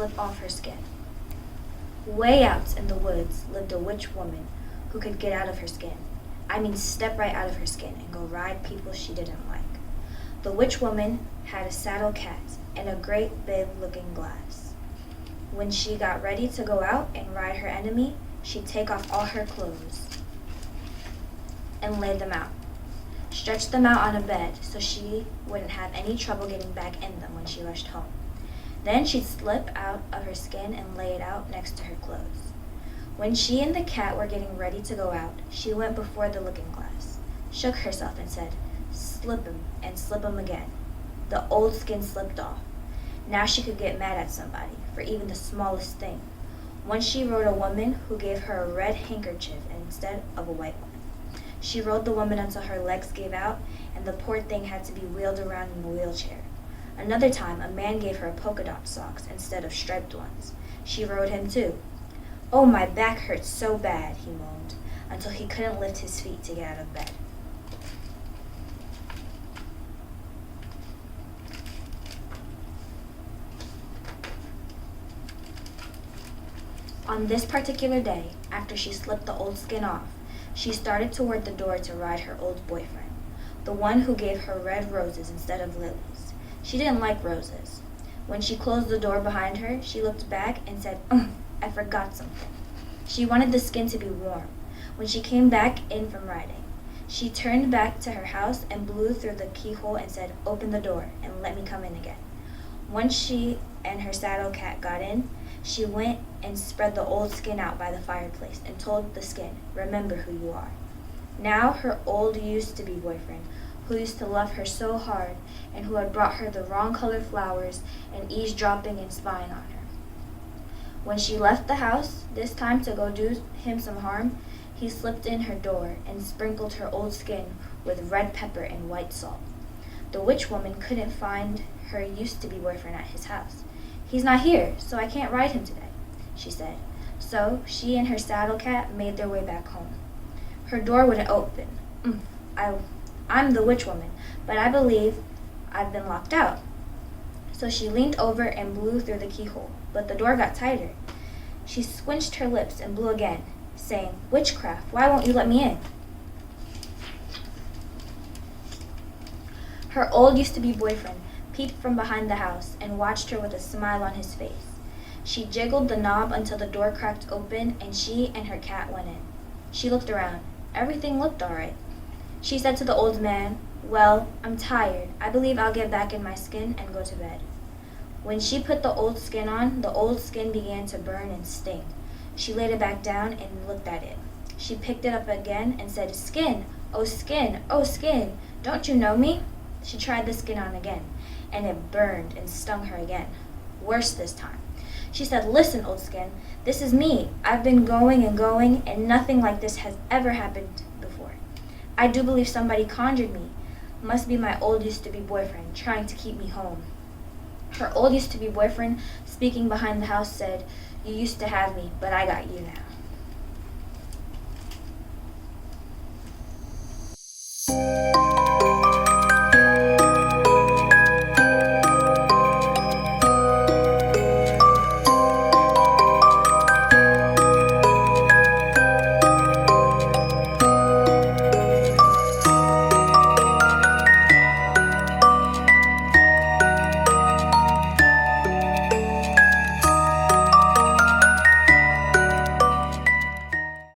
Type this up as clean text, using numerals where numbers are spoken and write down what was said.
slip off her skin. Way out in the woods lived a witch woman who could get out of her skin. I mean, step right out of her skin and go ride people she didn't like. The witch woman had a saddle cat and a great big looking glass. When she got ready to go out and ride her enemy, she'd take off all her clothes and lay them out. Stretch them out on a bed so she wouldn't have any trouble getting back in them when she rushed home. Then she'd slip out of her skin and lay it out next to her clothes. When she and the cat were getting ready to go out, she went before the looking glass, shook herself and said, "Slip 'em and slip 'em again." The old skin slipped off. Now she could get mad at somebody for even the smallest thing. Once she rode a woman who gave her a red handkerchief instead of a white one. She rode the woman until her legs gave out and the poor thing had to be wheeled around in a wheelchair. Another time, a man gave her polka dot socks instead of striped ones. She rode him too. "Oh, my back hurts so bad," he moaned, until he couldn't lift his feet to get out of bed. On this particular day, after she slipped the old skin off, she started toward the door to ride her old boyfriend, the one who gave her red roses instead of lilies. She didn't like roses. When she closed the door behind her, she looked back and said, "I forgot something." She wanted the skin to be warm. When she came back in from riding, she turned back to her house and blew through the keyhole and said, "Open the door and let me come in again." Once she and her saddle cat got in, she went and spread the old skin out by the fireplace and told the skin, "Remember who you are." Now her old used-to-be boyfriend, who used to love her so hard and who had brought her the wrong colored flowers and eavesdropping and spying on her. When she left the house, this time to go do him some harm, he slipped in her door and sprinkled her old skin with red pepper and white salt. The witch woman couldn't find her used-to-be boyfriend at his house. "He's not here, so I can't ride him today," she said. So she and her saddle cat made their way back home. Her door wouldn't open. I'm the witch woman, but I believe I've been locked out." So she leaned over and blew through the keyhole, but the door got tighter. She squinched her lips and blew again, saying, "Witchcraft, why won't you let me in?" Her old used-to-be boyfriend peeped from behind the house and watched her with a smile on his face. She jiggled the knob until the door cracked open and she and her cat went in. She looked around. Everything looked all right. She said to the old man, "Well, I'm tired. I believe I'll get back in my skin and go to bed." When she put the old skin on, the old skin began to burn and sting. She laid it back down and looked at it. She picked it up again and said, "Skin, oh skin, oh skin, don't you know me?" She tried the skin on again, and it burned and stung her again. Worse this time. She said, "Listen, old skin, this is me. I've been going, and nothing like this has ever happened before. I do believe somebody conjured me. Must be my old used-to-be boyfriend trying to keep me home." Her old used-to-be boyfriend, speaking behind the house, said, "You used to have me, but I got you now."